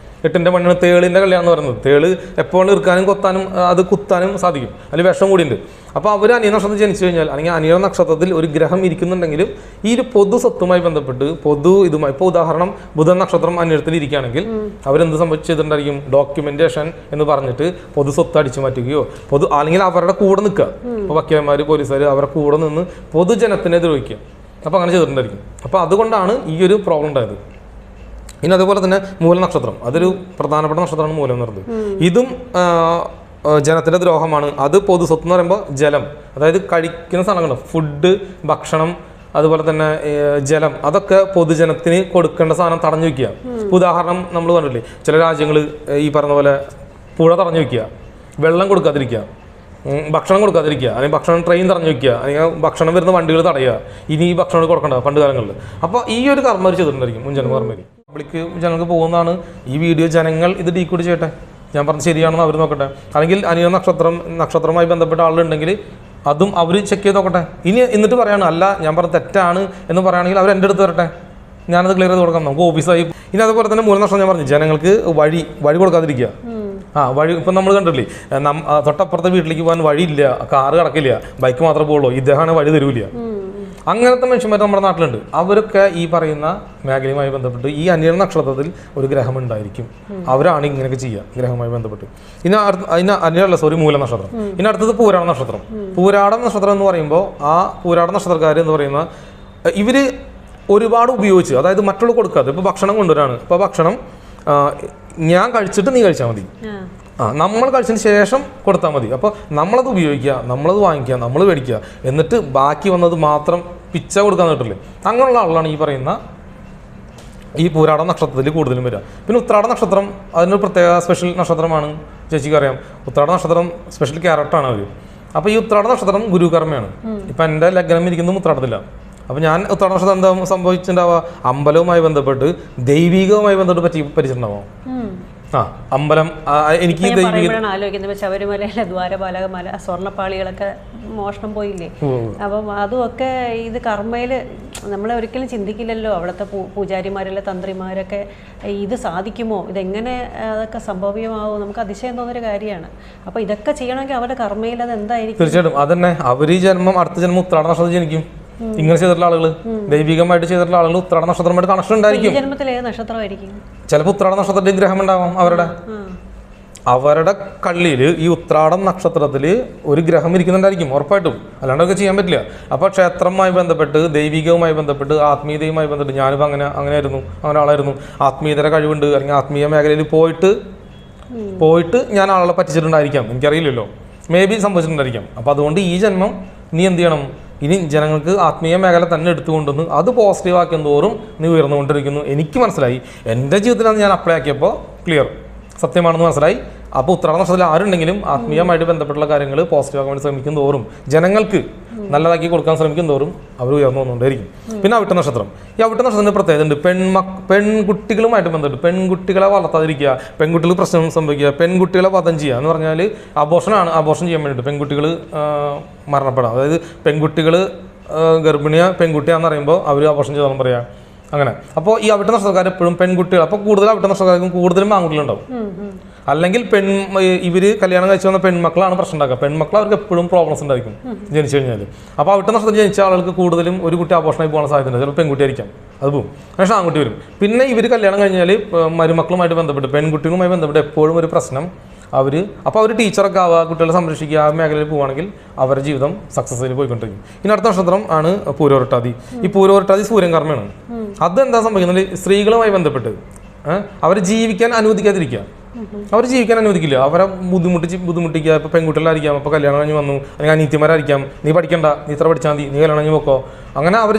8ന്റെ മണ്ണിന് തേളിൻ്റെ കല്യാണം എന്ന് പറയുന്നത്. തേള് എപ്പോഴും ഇറുക്കാനും കൊത്താനും അത് കുത്താനും സാധിക്കും, അതിൽ വിഷം കൂടിയുണ്ട്. അപ്പോൾ അവർ അനിഴ നക്ഷത്രത്തിൽ ജനിച്ചു കഴിഞ്ഞാൽ, അല്ലെങ്കിൽ അനിഴ നക്ഷത്രത്തിൽ ഒരു ഗ്രഹം ഇരിക്കുന്നുണ്ടെങ്കിലും ഈ ഒരു പൊതു സ്വത്തുമായി ബന്ധപ്പെട്ട് ഇതുമായി, ഇപ്പോൾ ഉദാഹരണം ബുധൻ നക്ഷത്രം അനിഴത്തിൽ ഇരിക്കുകയാണെങ്കിൽ അവരെന്ത് സംഭവിച്ചിട്ടുണ്ടായിരിക്കും, ഡോക്യുമെന്റേഷൻ എന്ന് പറഞ്ഞിട്ട് പൊതു സ്വത്ത് അടിച്ചു മാറ്റുകയോ അല്ലെങ്കിൽ അവരുടെ കൂടെ നിൽക്കുക, ഇപ്പോൾ വക്കീലന്മാർ പോലീസുകാർ അവരുടെ കൂടെ നിന്ന് പൊതുജനത്തിനെ ദ്രോഹിക്കുക. അപ്പോൾ അങ്ങനെ ചെയ്തിട്ടുണ്ടായിരിക്കും. അപ്പോൾ അതുകൊണ്ടാണ് ഈ ഒരു പ്രോബ്ലം ഉണ്ടായത്. ഇനി അതുപോലെ തന്നെ മൂലനക്ഷത്രം, അതൊരു പ്രധാനപ്പെട്ട നക്ഷത്രമാണ് മൂലം എന്ന് പറയുന്നത്. ഇതും ജനത്തിൻ്റെ ദ്രോഹമാണ്. അത് പൊതു സ്വത്ത് എന്ന് പറയുമ്പോൾ ജലം, അതായത് കഴിക്കുന്ന സാധനങ്ങൾ, ഫുഡ്, ഭക്ഷണം, അതുപോലെ തന്നെ ജലം, അതൊക്കെ പൊതുജനത്തിന് കൊടുക്കേണ്ട സാധനം തടഞ്ഞു വയ്ക്കുക. ഉദാഹരണം നമ്മൾ കണ്ടില്ലേ, ചില രാജ്യങ്ങൾ ഈ പറഞ്ഞ പോലെ പുഴ തടഞ്ഞു വയ്ക്കുക, വെള്ളം കൊടുക്കാതിരിക്കുക, ഭക്ഷണം കൊടുക്കാതിരിക്കുക, അല്ലെങ്കിൽ ഭക്ഷണം ട്രെയിൻ തടഞ്ഞു വയ്ക്കുക, അല്ലെങ്കിൽ ഭക്ഷണം വരുന്ന വണ്ടികൾ തടയുക, ഇനി ഈ ഭക്ഷണം കൊടുക്കണ്ട പണ്ട് കാലങ്ങളിൽ. അപ്പോൾ ഈ ഒരു കർമ്മ ചെയ്തിട്ടുണ്ടായിരിക്കും മുൻജന്മ കർമ്മ. പബ്ലിക് ജനങ്ങൾക്ക് പോകുന്നതാണ് ഈ വീഡിയോ, ജനങ്ങൾ ഇത് ഡീകോഡ് ചെയ്യട്ടെ, ഞാൻ പറഞ്ഞ് ശരിയാണെന്ന് അവർ നോക്കട്ടെ. അല്ലെങ്കിൽ അനിഴ നക്ഷത്രവുമായി ബന്ധപ്പെട്ട ആളുണ്ടെങ്കിൽ അതും അവർ ചെക്ക് ചെയ്ത് നോക്കട്ടെ. എന്നിട്ട് പറയാണ്, അല്ല ഞാൻ പറഞ്ഞ തെറ്റാണ് എന്ന് പറയുകയാണെങ്കിൽ അവർ എൻ്റെ അടുത്ത് വരട്ടെ, ഞാനത് ക്ലിയർ ചെയ്ത് കൊടുക്കാം, നമുക്ക് ഓഫീസായി. ഇനി അതുപോലെ തന്നെ മൂലനക്ഷത്രം ഞാൻ പറഞ്ഞു, ജനങ്ങൾക്ക് വഴി കൊടുക്കാതിരിക്കുക. വഴി ഇപ്പം നമ്മൾ കണ്ടില്ലേ, തൊട്ടപ്പുറത്തെ വീട്ടിലേക്ക് പോകാൻ വഴിയില്ല, കാറ് കിടക്കില്ല, ബൈക്ക് മാത്രമേ പോകുള്ളൂ, ഇദ്ദേഹമാണ് വഴി തരൂല. അങ്ങനത്തെ മനുഷ്യന്മാർ നമ്മുടെ നാട്ടിലുണ്ട്. അവരൊക്കെ ഈ പറയുന്ന മേഖലയുമായി ബന്ധപ്പെട്ട് ഈ അനിഴ നക്ഷത്രത്തിൽ ഒരു ഗ്രഹം ഉണ്ടായിരിക്കും, അവരാണ് ഇങ്ങനെയൊക്കെ ചെയ്യുക ഗ്രഹവുമായി ബന്ധപ്പെട്ട്. മൂല നക്ഷത്രം. ഇനി അടുത്തത് പൂരാട നക്ഷത്രം. പൂരാട നക്ഷത്രം എന്ന് പറയുമ്പോൾ ആ പൂരാട നക്ഷത്രക്കാർ എന്ന് പറയുന്ന ഇവർ ഒരുപാട് ഉപയോഗിച്ച്, അതായത് മറ്റുള്ള കൊടുക്കാതെ, ഇപ്പോൾ ഭക്ഷണം കൊണ്ടുവരാണ്, ഇപ്പോൾ ഭക്ഷണം ഞാൻ കഴിച്ചിട്ട് നീ കഴിച്ചാൽ മതി, നമ്മൾ കഴിച്ചതിന് ശേഷം കൊടുത്താൽ മതി. അപ്പോൾ നമ്മളത് ഉപയോഗിക്കുക, നമ്മളത് വാങ്ങിക്കുക, നമ്മൾ മേടിക്കുക, എന്നിട്ട് ബാക്കി വന്നത് മാത്രം പിച്ച കൊടുക്കാൻ കിട്ടില്ലേ. അങ്ങനെയുള്ള ആളാണ് ഈ പറയുന്ന ഈ പൂരാട നക്ഷത്രത്തിൽ കൂടുതലും വരിക. പിന്നെ ഉത്രാട നക്ഷത്രം അതിനൊരു പ്രത്യേക സ്പെഷ്യൽ നക്ഷത്രമാണ്, ചേച്ചിക്ക് അറിയാം. ഉത്രാട നക്ഷത്രം സ്പെഷ്യൽ ക്യാരക്ടറാണ് അവർ. അപ്പോൾ ഈ ഉത്രാട നക്ഷത്രം ഗുരുകർമ്മയാണ്. ഇപ്പം എൻ്റെ ലഗ്നം ഇരിക്കുന്നത് ഉത്രാടത്തില്ല. അപ്പോൾ ഞാൻ ഉത്രാട നക്ഷത്രം എന്താ സംഭവിച്ചിട്ടുണ്ടാവുക, അമ്പലവുമായി ബന്ധപ്പെട്ട് ദൈവികവുമായി ബന്ധപ്പെട്ട് പരിചയമുണ്ടാവും. അമ്പലം എനിക്ക് ആലോചിക്കുന്നത് ശബരിമലയിലെ ദ്വാരപാലകമല സ്വർണ്ണപ്പാളികളൊക്കെ മോഷണം പോയില്ലേ, അപ്പം അതുമൊക്കെ ഇത് കർമ്മയിൽ നമ്മൾ ഒരിക്കലും ചിന്തിക്കില്ലല്ലോ. അവിടുത്തെ പൂജാരിമാരിലെ തന്ത്രിമാരൊക്കെ ഇത് സാധിക്കുമോ, ഇതെങ്ങനെ അതൊക്കെ സംഭവ്യമാവും, നമുക്ക് അതിശയം തോന്നുന്നൊരു കാര്യമാണ്. അപ്പോൾ ഇതൊക്കെ ചെയ്യണമെങ്കിൽ അവരുടെ കർമ്മയിൽ അത് എന്തായിരിക്കും? തീർച്ചയായിട്ടും അതന്നെ. അവർ ഈ ജന്മം അടുത്ത ജന്മം ഉത്രാട നക്ഷത്രം ജനിക്കും. ഇങ്ങനെ ചെയ്തിട്ടുള്ള ആളുകൾ, ദൈവികമായിട്ട് ചെയ്തിട്ടുള്ള ആളുകൾ ഉത്രാട നക്ഷത്രമായിട്ട് കണക്ഷൻ ഉണ്ടായിരിക്കും. ജന്മത്തിൽ ഏത് നക്ഷത്രമായിരിക്കും? ചിലപ്പോൾ ഉത്രാട നക്ഷത്രത്തിൽ ഗ്രഹം ഉണ്ടാവാം. അവരുടെ കള്ളിയിൽ ഈ ഉത്രാടം നക്ഷത്രത്തിൽ ഒരു ഗ്രഹം ഇരിക്കുന്നുണ്ടായിരിക്കും ഉറപ്പായിട്ടും, അല്ലാണ്ടൊക്കെ ചെയ്യാൻ പറ്റില്ല. അപ്പോൾ ക്ഷേത്രവുമായി ബന്ധപ്പെട്ട് ദൈവികവുമായി ബന്ധപ്പെട്ട് ആത്മീയതയുമായി ബന്ധപ്പെട്ട് ഞാനിപ്പോൾ അങ്ങനെ ആളായിരുന്നു. ആത്മീയതയുടെ കഴിവുണ്ട്, അല്ലെങ്കിൽ ആത്മീയ മേഖലയിൽ പോയിട്ട് ഞാൻ ആളെ പറ്റിച്ചിട്ടുണ്ടായിരിക്കാം, എനിക്കറിയില്ലല്ലോ, മേ ബി സംഭവിച്ചിട്ടുണ്ടായിരിക്കാം. അപ്പോൾ അതുകൊണ്ട് ഈ ജന്മം നീ എന്ത് ചെയ്യണം, ഇനി ജനങ്ങൾക്ക് ആത്മീയ മേഖല തന്നെ എടുത്തുകൊണ്ടുവന്ന് അത് പോസിറ്റീവ് ആക്കിയ തോറും നീ ഉയർന്നുകൊണ്ടിരിക്കുന്നു. എനിക്ക് മനസ്സിലായി, എൻ്റെ ജീവിതത്തിലാണ് ഞാൻ അപ്ലൈ ആക്കിയപ്പോൾ ക്ലിയർ സത്യമാണെന്ന് മനസ്സിലായി. അപ്പോൾ ഉത്രാട നക്ഷത്രത്തിൽ ആരുണ്ടെങ്കിലും ആത്മീയമായിട്ട് ബന്ധപ്പെട്ടുള്ള കാര്യങ്ങൾ പോസിറ്റീവ് ആക്കാൻ വേണ്ടി ശ്രമിക്കും തോറും, ജനങ്ങൾക്ക് നല്ലതാക്കി കൊടുക്കാൻ ശ്രമിക്കും തോറും അവർ ഉയർന്നു വന്നുകൊണ്ടേയിരിക്കും. പിന്നെ അവിട്ട നക്ഷത്രം, ഈ അവിട്ട നക്ഷത്രത്തിന് പ്രത്യേകത ഉണ്ട്. പെൺകുട്ടികളുമായിട്ട് ബന്ധപ്പെട്ട് പെൺകുട്ടികളെ വളർത്താതിരിക്കുക, പെൺകുട്ടികൾ പ്രശ്നം സംഭവിക്കുക, പെൺകുട്ടികളെ വധം ചെയ്യുക എന്ന് പറഞ്ഞാൽ അബോർഷൻ ചെയ്യാൻ വേണ്ടിയിട്ട് പെൺകുട്ടികൾ മരണപ്പെടാം. അതായത് പെൺകുട്ടികൾ പെൺകുട്ടിയാണെന്ന് പറയുമ്പോൾ അവർ അബോർഷൻ ചെയ്താലും പറയാം അങ്ങനെ. അപ്പോൾ ഈ അവിട്ട നക്ഷത്രക്കാർ എപ്പോഴും പെൺകുട്ടികൾ, അപ്പോൾ കൂടുതൽ അവിട്ട നക്ഷത്രക്കാർക്കും കൂടുതലും ആൺകുട്ടികളുണ്ടാവും. അല്ലെങ്കിൽ ഇവർ കല്യാണം കഴിച്ചു വന്ന പെൺമക്കളാണ് പ്രശ്നം ഉണ്ടാക്കുക. പെൺമക്കൾ അവർക്ക് എപ്പോഴും പ്രോബ്ലംസ് ഉണ്ടായിരിക്കും ജനിച്ചു കഴിഞ്ഞാൽ. അപ്പോൾ അവിട്ട നക്ഷത്രത്തിൽ ജനിച്ച ആളുകൾക്ക് കൂടുതലും ഒരു കുട്ടി അബോർഷനായി പോകാൻ സാധ്യതയുണ്ട്. ചിലപ്പോൾ പെൺകുട്ടി ആയിരിക്കാം, അത് പോകും, പക്ഷേ ആൺകുട്ടി വരും. പിന്നെ ഇവർ കല്യാണം കഴിഞ്ഞാൽ മരുമക്കളുമായിട്ട് ബന്ധപ്പെട്ട് പെൺകുട്ടികളുമായി ബന്ധപ്പെട്ട് എപ്പോഴും ഒരു പ്രശ്നം അപ്പോൾ അവർ ടീച്ചറൊക്കെ ആവുക, കുട്ടികളെ സംരക്ഷിക്കുക, ആ മേഖലയിൽ പോവുകയാണെങ്കിൽ അവരുടെ ജീവിതം സക്സസ്ഫുള്ളി പോയിക്കൊണ്ടിരിക്കും. ഇനി അടുത്ത നക്ഷത്രം ആണ് പൂരോരുട്ടാതി. ഈ പൂരോരുട്ടാതി സൂര്യൻ കർമ്മയാണ്. അതെന്താ സംഭവിക്കുന്നത്, സ്ത്രീകളുമായി ബന്ധപ്പെട്ട് അവർ ജീവിക്കാൻ അനുവദിക്കാതിരിക്കുക. അവർ ജീവിക്കാൻ അനുവദിക്കില്ല, അവരെ ബുദ്ധിമുട്ടിക്കുക. ഇപ്പോൾ പെൺകുട്ടികളായിരിക്കാം, അപ്പോൾ കല്യാണം കഴിഞ്ഞ് വന്നു, അല്ലെങ്കിൽ അനീത്യമാരായിരിക്കാം, നീ പഠിക്കണ്ട, നീ ഇത്ര പഠിച്ചാൽ മതി, നീ കല്യാണം കഴിഞ്ഞ് പോക്കോ. അങ്ങനെ അവർ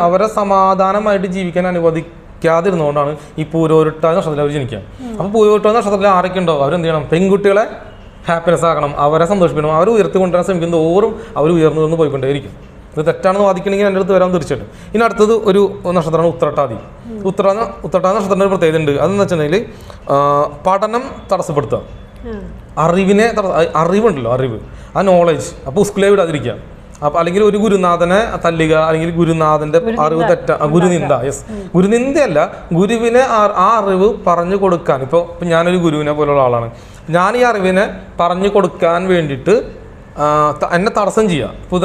അവരെ സമാധാനമായിട്ട് ജീവിക്കാൻ അനുവദിക്കാതിരുന്നുകൊണ്ടാണ് ഈ പൂരോരുട്ടാതി നക്ഷത്രത്തിൽ അവർ ജനിക്കുക. അപ്പോൾ പൂരോരുട്ടാതി നക്ഷത്രത്തിൽ ആരൊക്കെ ഉണ്ടോ അവരെന്ത് ചെയ്യണം, പെൺകുട്ടികളെ ഹാപ്പിനെസ് ആക്കണം, അവരെ സന്തോഷിപ്പിക്കണം, അവർ ഉയർത്തി കൊണ്ടുവരാൻ ശ്രമിക്കുന്ന തോറും അവർ ഉയർന്നു പോയിക്കൊണ്ടേയിരിക്കും. ഇത് തെറ്റാണെന്ന് വാദിക്കണമെങ്കിൽ എൻ്റെ അടുത്ത് വരാൻ തീർച്ചയായിട്ടും. ഇനി അടുത്തത് ഒരു നക്ഷത്രമാണ് ഉത്രട്ടാതി. ഉത്രട്ടാതി നക്ഷത്രത്തിൻ്റെ ഒരു പ്രത്യേകത ഉണ്ട്. അതെന്ന് വെച്ചിട്ടുണ്ടെങ്കിൽ പഠനം തടസ്സപ്പെടുത്തുക, അറിവുണ്ടല്ലോ, ആ നോളേജ്, അപ്പോൾ സ്കൂളിൽ വിടാതിരിക്കുക. അപ്പോൾ അല്ലെങ്കിൽ ഒരു ഗുരുനാഥനെ തല്ലുക, അല്ലെങ്കിൽ ഗുരുനാഥൻ്റെ അറിവ് ഗുരുനിന്ദയല്ല, ഗുരുവിനെ ആ അറിവ് പറഞ്ഞു കൊടുക്കാൻ. ഇപ്പോൾ ഞാനൊരു ഗുരുവിനെ പോലുള്ള ആളാണ്, ഞാൻ ഈ അറിവിനെ പറഞ്ഞു കൊടുക്കാൻ വേണ്ടിയിട്ട് എന്നെ തടസ്സം ചെയ്യുക. ഇപ്പോൾ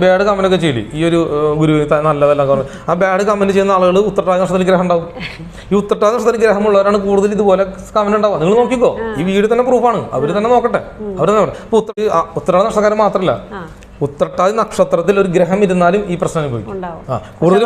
ബാഡ് കമൻ്റ് ഒക്കെ ചെയ്യില്ലേ, ഈ ഒരു ഗുരു നല്ലതല്ല, ആ ബാഡ് കമൻറ്റ് ചെയ്യുന്ന ആളുകൾ ഉത്രട്ടാതി നക്ഷത്രത്തിൽ ഗ്രഹം ഉണ്ടാവും. ഈ ഉത്രട്ടാതി നക്ഷത്രത്തിൽ ഗ്രഹമുള്ളവരാണ് കൂടുതൽ ഇതുപോലെ കമൻറ്റ് ഉണ്ടാവുക. നിങ്ങൾ നോക്കിക്കോ, ഈ വീഡിയോ തന്നെ പ്രൂഫാണ്, അവർ തന്നെ നോക്കട്ടെ. ഇപ്പോൾ ഉത്രട്ടാതി നക്ഷത്രക്കാരൻ മാത്രമല്ല, ഉത്രട്ടാതി നക്ഷത്രത്തിൽ ഒരു ഗ്രഹം ഇരുന്നാലും ഈ പ്രശ്നം അനുഭവിക്കും. കൂടുതൽ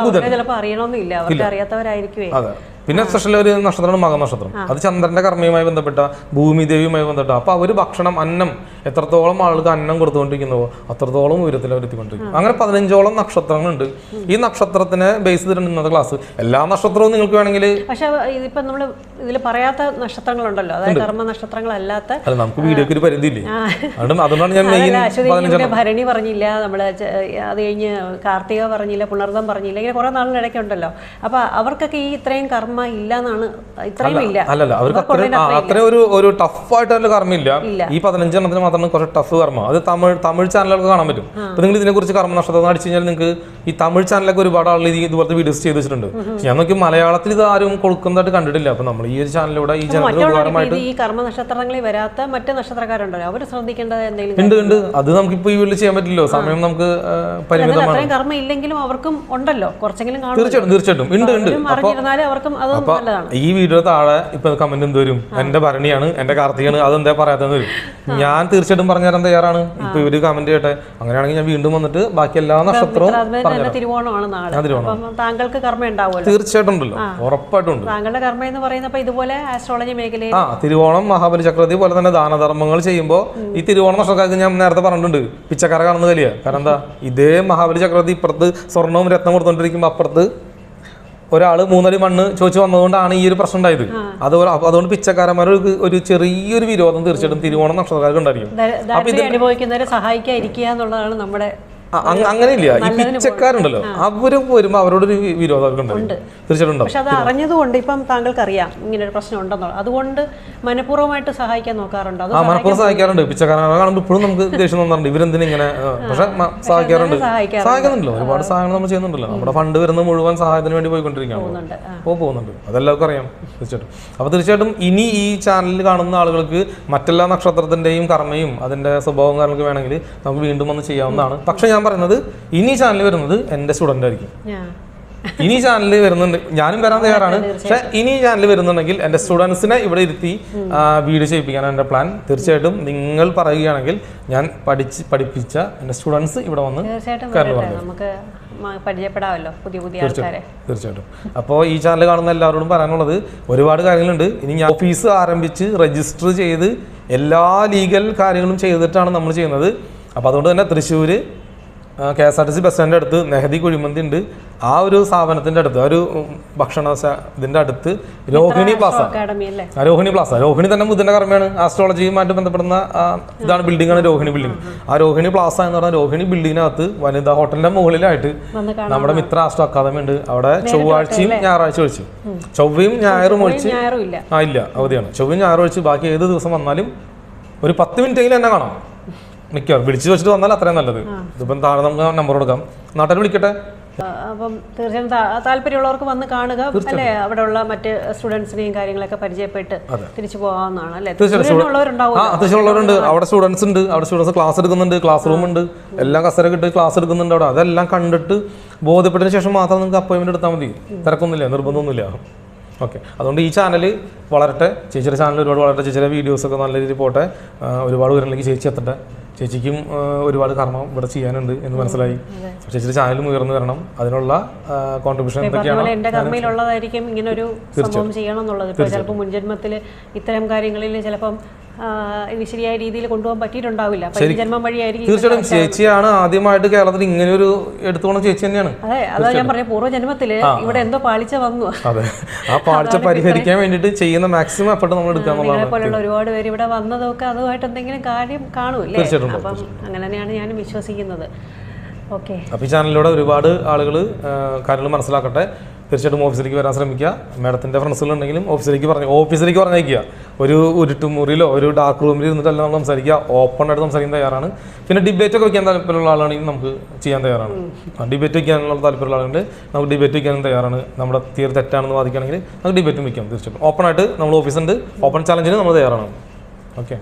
അതെ. പിന്നെ സ്പെഷ്യൽ ഒരു നക്ഷത്രമാണ് മക നക്ഷത്രം. അത് ചന്ദ്രന്റെ കർമ്മയുമായി ബന്ധപ്പെട്ട, ഭൂമിദേവിയുമായി ബന്ധപ്പെട്ട. അപ്പോൾ അവർ ഭക്ഷണം, അന്നം, എത്രത്തോളം ആളുകൾക്ക് അന്നം കൊടുത്തുകൊണ്ടിരിക്കുന്നുവോ അത്രത്തോളം ഉയരത്തിൽ അവർ എത്തിക്കൊണ്ടിരിക്കും. അങ്ങനെ 15ഓളം നക്ഷത്രങ്ങളുണ്ട്. ഈ നക്ഷത്രത്തിനെ ബേസ് ചെയ്തിട്ടുണ്ട് ഇന്നത്തെ ക്ലാസ്. എല്ലാ നക്ഷത്രവും നിങ്ങൾക്ക് വേണമെങ്കിൽ, പക്ഷേ ഇതിപ്പോൾ നമ്മൾ ഇതിൽ പറയാത്ത നക്ഷത്രങ്ങളുണ്ടല്ലോ, അതായത് കർമ്മ നക്ഷത്രങ്ങളല്ലാത്ത, അല്ല നമുക്ക് വീഡിയോക്ക് ഒരു പരിധി ഇല്ലേ, അതുകൊണ്ടാണ് ഞാൻ ഭരണി പറഞ്ഞില്ല, നമ്മൾ അത് കഴിഞ്ഞ് കാർത്തിക പറഞ്ഞില്ല, പുണർദം പറഞ്ഞില്ല, ഇങ്ങനെ കുറെ നാളിനിടയ്ക്കുണ്ടല്ലോ. അപ്പോൾ അവർക്കൊക്കെ ഈ ഇത്രയും കർമ്മ ഇല്ലാന്നാണ്, ഇത്രയും ഇല്ല. അല്ലല്ല, അവർക്ക് അത്രയും ഒരു ടഫായിട്ടുള്ള കർമ്മ ഇല്ല. ഈ 15 എണ്ണത്തിന് മാത്രമാണ് കുറച്ച് ടഫ് കർമ്മ. അത് തമിഴ് ചാനലുകൾക്ക് കാണാൻ പറ്റും. അപ്പോൾ നിങ്ങൾ ഇതിനെക്കുറിച്ച് കർമ്മ നക്ഷത്രം അടിച്ചു കഴിഞ്ഞാൽ നിങ്ങൾക്ക് ഈ തമിഴ് ചാനലൊക്കെ ഒരുപാട് ആളുകൾ ഇതുപോലത്തെ വീഡിയോസ് ചെയ്ത് വെച്ചിട്ടുണ്ട്. ഞാൻ നോക്കി മലയാളത്തിൽ ഇത് ആരും കൊടുക്കുന്നതായിട്ട് കണ്ടിട്ടില്ല. അപ്പോൾ നമ്മൾ ഈ ഒരു ചാനലിലൂടെ ഈ ജനങ്ങൾക്ക് ഉപകാരമായിട്ട് ഈ കർമ്മ നക്ഷത്രങ്ങളിൽ വരാത്ത മറ്റ് നക്ഷത്രക്കാരുണ്ടല്ലോ, അവർ ശ്രദ്ധിക്കേണ്ടത് എന്തെങ്കിലും ഉണ്ട്. അത് നമുക്കിപ്പോൾ ഈ വീട്ടിൽ ചെയ്യാൻ പറ്റില്ലോ, സമയം നമുക്ക് പരിമിതമാണ്. കർമ്മ ഇല്ലെങ്കിലും അവർക്കും ഉണ്ടല്ലോ, കുറച്ചെങ്കിലും തീർച്ചയായിട്ടും ഉണ്ട്. അവർക്കും അപ്പൊ ഈ വീഡിയോ താഴെ ഇപ്പൊ കമന്റ് എന്ത് വരും, എന്റെ ഭരണിയാണ്, എന്റെ കാർത്തികയാണ്, അതെന്താ പറയാത്തതെന്ന് വരും. ഞാൻ തീർച്ചയായിട്ടും പറഞ്ഞു തരാൻ തയ്യാറാണ്. ഇപ്പൊ ഇവര് കമന്റ് ചെയ്യട്ടെ, അങ്ങനെയാണെങ്കിൽ ഞാൻ വീണ്ടും വന്നിട്ട് ബാക്കി എല്ലാ നക്ഷത്രവും താങ്കൾക്ക് കർമ്മ ഉണ്ടാവുമല്ലോ, തീർച്ചയായിട്ടും ഉണ്ടല്ലോ, ഉറപ്പായിട്ടും ഉണ്ട്. താങ്കളുടെ കർമ്മ എന്ന് പറയുന്നത് ഇതുപോലെ ആസ്ട്രോളജി മേഖലയിൽ തിരുവോണം, മഹാബലി ചക്രവർത്തി പോലെ തന്നെ ദാനധർമ്മങ്ങൾ ചെയ്യുമ്പോൾ ഈ തിരുവോണം നക്ഷത്രക്കാർക്ക് ഞാൻ നേരത്തെ പറഞ്ഞിട്ടുണ്ട്, പിച്ചക്കാരെ കാണുന്ന വലിയ കാരണം എന്താ, ഇതേ മഹാബലി ചക്രവർത്തി ഇപ്പുറത്ത് സ്വർണവും രത്നം കൊടുത്തോണ്ടിരിക്കുമ്പോൾ അപ്പുറത്ത് ഒരാൾ 3 അടി മണ്ണ് ചോദിച്ചു വന്നതുകൊണ്ടാണ് ഈ ഒരു പ്രശ്നം ഉണ്ടായത്. അതുകൊണ്ട് പിച്ചക്കാരന്മാർക്ക് ഒരു ചെറിയൊരു വിരോധം തീർച്ചയായിട്ടും തിരുവോണം നക്ഷത്രക്കാർക്ക് ഉണ്ടായിരിക്കും. അനുഭവിക്കുന്നവരെ സഹായിക്കാതിരിക്കുക എന്നുള്ളതാണ് നമ്മുടെ അങ്ങനെയില്ല. ഈ പിച്ചക്കാരുണ്ടല്ലോ അവര് വരുമ്പോ അവരോടൊരു വിരോധമൊക്കെ ഉണ്ട് തീർച്ചയായിട്ടും. പക്ഷെ അത് അറിഞ്ഞതുകൊണ്ട് ഇപ്പം താങ്കൾക്ക് അറിയാം ഇങ്ങനെ ഒരു പ്രശ്നം ഉണ്ടെന്നുള്ളത്, അതുകൊണ്ട് മനഃപൂർവ്വമായിട്ട് സഹായിക്കാൻ നോക്കാറുണ്ടോ? മനഃപൂർവ്വം സഹായിക്കാറുണ്ട്. പിച്ചക്കാരനെ കാണുമ്പോൾ ഇപ്പോഴും നമുക്ക് ദേഷ്യം തോന്നാറുണ്ട്, ഇവരെന്തിനും ഇങ്ങനെ. പക്ഷെ സഹായിക്കാറുണ്ട്, സഹായിക്കുന്നുണ്ടല്ലോ. ഒരുപാട് സഹായങ്ങൾ നമ്മൾ ചെയ്യുന്നുണ്ടല്ലോ. നമ്മുടെ ഫണ്ട് വരുന്നത് മുഴുവൻ സഹായത്തിന് വേണ്ടി പോയിക്കൊണ്ടിരിക്കുകയാണ്, പോകുന്നുണ്ട്. അതെല്ലാവർക്കും അറിയാം തീർച്ചയായിട്ടും. അപ്പൊ തീർച്ചയായിട്ടും ഇനി ഈ ചാനലിൽ കാണുന്ന ആളുകൾക്ക് മറ്റെല്ലാ നക്ഷത്രത്തിന്റെയും കർമ്മയും അതിന്റെ സ്വഭാവവും കാര്യങ്ങളൊക്കെ വേണമെങ്കിൽ നമുക്ക് വീണ്ടും വന്ന് ചെയ്യാവുന്നതാണ്. പക്ഷെ ഞാൻ പറയുന്നത് ഇനി ചാനലിൽ വരുന്നത് എൻ്റെ സ്റ്റുഡൻ്റ് ആയിരിക്കും. ഇനി ചാനലിൽ വരുന്നുണ്ട്, ഞാനും വരാൻ തയ്യാറാണ്. പക്ഷെ ഇനി ചാനലിൽ വരുന്നുണ്ടെങ്കിൽ എൻ്റെ സ്റ്റുഡൻസിനെ ഇവിടെ ഇരുത്തി വീഡിയോ ചെയ്യിപ്പിക്കാനാണ് എൻ്റെ പ്ലാൻ. തീർച്ചയായിട്ടും നിങ്ങൾ പറയുകയാണെങ്കിൽ ഞാൻ പഠിപ്പിച്ച എൻ്റെ സ്റ്റുഡൻസ് ഇവിടെ വന്ന് പരിചയപ്പെടാമല്ലോ പുതിയ ആൾക്കാരെ. തീർച്ചയായിട്ടും. അപ്പോൾ ഈ ചാനൽ കാണുന്ന എല്ലാവരോടും പറയാനുള്ളത് ഒരുപാട് കാര്യങ്ങളുണ്ട്. ഇനി ഞാൻ ഓഫീസ് ആരംഭിച്ച് രജിസ്റ്റർ ചെയ്ത് എല്ലാ ലീഗൽ കാര്യങ്ങളും ചെയ്തിട്ടാണ് നമ്മൾ ചെയ്യുന്നത്. അപ്പോൾ അതുകൊണ്ട് തന്നെ തൃശ്ശൂർ KSRTC ബസ് സ്റ്റാൻഡിൻ്റെ അടുത്ത് നെഹദി കുഴിമന്തി ഉണ്ട്. ആ ഒരു സ്ഥാപനത്തിൻ്റെ അടുത്ത്, ഒരു ഭക്ഷണ ഇതിൻ്റെ അടുത്ത് രോഹിണി പ്ലാസ. രോഹിണി തന്നെ ബുധൻ്റെ കർമ്മയാണ്. ആസ്ട്രോളജിയുമായിട്ട് ബന്ധപ്പെടുന്ന ഇതാണ്, ബിൽഡിംഗ് ആണ് രോഹിണി ബിൽഡിംഗ്. ആ രോഹിണി പ്ലാസ എന്ന് പറഞ്ഞാൽ രോഹിണി ബിൽഡിങ്ങിനകത്ത് വനിതാ ഹോട്ടലിന്റെ മുകളിലായിട്ട് നമ്മുടെ മിത്ര ആസ്ട്രോ അക്കാദമി ഉണ്ട്. അവിടെ ചൊവ്വാഴ്ചയും ഞായറാഴ്ച ഒഴിച്ച്, ചൊവ്വയും ഞായറും ഒഴിച്ച് ഇല്ല, അവധിയാണ്. ചൊവ്വയും ഞായറും ഒഴിച്ച് ബാക്കി ഏത് ദിവസം വന്നാലും ഒരു 10 മിനിറ്റെങ്കിലും എന്നെ കാണാം. മിക്കവാറും വിളിച്ചു വെച്ചിട്ട് വന്നാൽ അത്രയും നല്ലത്. ഇതിപ്പം താഴെ നമുക്ക് നമ്പർ കൊടുക്കാം, നാട്ടിൽ വിളിക്കട്ടെ. അപ്പം തീർച്ചയായും താല്പര്യമുള്ളവർക്ക് വന്ന് കാണുക അല്ലേ, അവിടെയുള്ള മറ്റ് സ്റ്റുഡൻസിനെയും കാര്യങ്ങളൊക്കെ പരിചയപ്പെട്ട് തിരിച്ചു പോകാവുന്നതാണ് അല്ലേ. തീർച്ചയായിട്ടും അവിടെ സ്റ്റുഡൻസ് ഉണ്ട്, അവിടെ സ്റ്റുഡൻസ് ക്ലാസ് എടുക്കുന്നുണ്ട്, ക്ലാസ് റൂം ഉണ്ട്, എല്ലാം കസരൊക്കെ ഇട്ട് ക്ലാസ് എടുക്കുന്നുണ്ട് അവിടെ. അതെല്ലാം കണ്ടിട്ട് ബോധ്യപ്പെട്ടതിന് ശേഷം മാത്രം നിങ്ങൾക്ക് അപ്പോയിൻമെന്റ് എടുത്താൽ മതി. തിരക്കൊന്നുമില്ല, നിർബന്ധമൊന്നുമില്ല. ഓക്കെ, അതുകൊണ്ട് ഈ ചാനൽ വളരട്ടെ, ചേച്ചിയുടെ ചാനൽ ഒരുപാട് വളരട്ടെ, ചേച്ചിയുടെ വീഡിയോസൊക്കെ നല്ല രീതിയിൽ പോട്ടെ, ഒരുപാട് ഉയരങ്ങളിലേക്ക് ചേച്ചി എത്തട്ടെ. ചേച്ചിക്കും ഒരുപാട് കർമ്മം ഇവിടെ ചെയ്യാനുണ്ട് എന്ന് മനസ്സിലായി. ചേച്ചിയുടെ ചാനലും ഉയർന്നു വരണം, അതിനുള്ള കോൺട്രിബ്യൂഷൻ എന്തൊക്കെയാണ് എൻ്റെ കർമ്മയിലുള്ളതായിരിക്കും ഇങ്ങനെ ഒരു സംഭവം ചെയ്യണം എന്നുള്ളത്. ഇപ്പോൾ ചിലപ്പോൾ മുൻജന്മത്തിൽ ഇത്തരം കാര്യങ്ങളിൽ ചിലപ്പം ശരിയായ രീതിയിൽ കൊണ്ടുപോകാൻ പറ്റിയിട്ടുണ്ടാവില്ല, ജന്മം വഴിയായിരിക്കും. തീർച്ചയായിട്ടും ചേച്ചിയാണ് ആദ്യമായിട്ട് കേരളത്തിൽ ഇങ്ങനെ ഒരു എടുത്തോണം ചേച്ചി തന്നെയാണ്. അതെ, അതാ ഞാൻ പറഞ്ഞ പൂർവ്വജന്മത്തില് ഇവിടെ എന്തോ പാളിച്ച വന്നു. അതെ, ആ പാളിച്ച പരിഹരിക്കാൻ വേണ്ടിയിട്ട് ചെയ്യുന്ന മാക്സിമം എഫർട്ട് നമ്മൾ എടുക്കുക. പോലുള്ള ഒരുപാട് പേര് ഇവിടെ വന്നതൊക്കെ അതുമായിട്ട് എന്തെങ്കിലും കാര്യം കാണൂല്ലേ. അപ്പം അങ്ങനെ തന്നെയാണ് ഞാനും വിശ്വസിക്കുന്നത്. ഓക്കെ, അപ്പോൾ ഈ ചാനലിലൂടെ ഒരുപാട് ആളുകൾ കാര്യങ്ങൾ മനസ്സിലാക്കട്ടെ. തീർച്ചയായിട്ടും ഓഫീസിലേക്ക് വരാൻ ശ്രമിക്കുക. മാഡത്തിൻ്റെ ഫ്രണ്ട്സുകളുണ്ടെങ്കിലും ഓഫീസിലേക്ക് പറഞ്ഞേക്കുക. ഒരു ഉരുട്ടുമുറിയിലോ ഒരു ഡാർക്ക് റൂമിൽ ഇരുന്നിട്ടല്ല നമ്മൾ സംസാരിക്കുക, ഓപ്പൺ ആയിട്ട് സംസാരിക്കാൻ തയ്യാറാണ്. പിന്നെ ഡിബേറ്റ് ഒക്കെ വയ്ക്കാൻ താല്പര്യമുള്ള ആളാണെങ്കിൽ നമുക്ക് ചെയ്യാൻ തയ്യാറാണ്. ഡിബേറ്റ് വയ്ക്കാനുള്ള താല്പര്യമുള്ള ആളുണ്ട്, നമുക്ക് ഡിബേറ്റ് വയ്ക്കാനും തയ്യാറാണ്. നമ്മുടെ തിയറി തെറ്റാണെന്ന് വാദിക്കുകയാണെങ്കിൽ നമുക്ക് ഡിബേറ്റും വയ്ക്കാം. തീർച്ചയായിട്ടും ഓപ്പൺ ആയിട്ട് നമ്മൾ ഓഫീസുണ്ട്, ഓപ്പൺ ചാലഞ്ചിന് നമ്മൾ തയ്യാറാണ്. ഓക്കെ,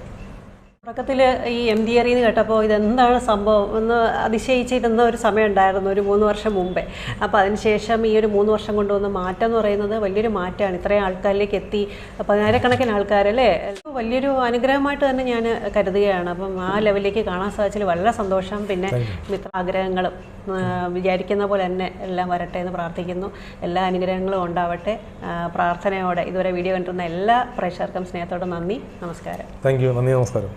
തുടക്കത്തിൽ ഈ MD എന്ന് കേട്ടപ്പോൾ ഇതെന്താണ് സംഭവം എന്ന് അതിശയിച്ചിരുന്ന ഒരു സമയം ഉണ്ടായിരുന്നു, ഒരു 3 വർഷം മുമ്പേ. അപ്പോൾ അതിനുശേഷം ഈ ഒരു 3 വർഷം കൊണ്ടുവന്ന മാറ്റം എന്ന് പറയുന്നത് വലിയൊരു മാറ്റമാണ്. ഇത്രയും ആൾക്കാരിലേക്ക് എത്തി, 10,000-കണക്കിന് ആൾക്കാരല്ലേ, വലിയൊരു അനുഗ്രഹമായിട്ട് തന്നെ ഞാൻ കരുതുകയാണ്. അപ്പം ആ ലെവലിലേക്ക് കാണാൻ സാധിച്ചതിൽ വളരെ സന്തോഷം. പിന്നെ മിത്ര ആഗ്രഹങ്ങളും വിചാരിക്കുന്ന പോലെ തന്നെ എല്ലാം വരട്ടെ എന്ന് പ്രാർത്ഥിക്കുന്നു. എല്ലാ അനുഗ്രഹങ്ങളും ഉണ്ടാവട്ടെ. പ്രാർത്ഥനയോടെ ഇതുവരെ വീഡിയോ കണ്ടിരുന്ന എല്ലാ പ്രേക്ഷകർക്കും സ്നേഹത്തോടെ നന്ദി, നമസ്കാരം. താങ്ക് യു, നന്ദി, നമസ്കാരം.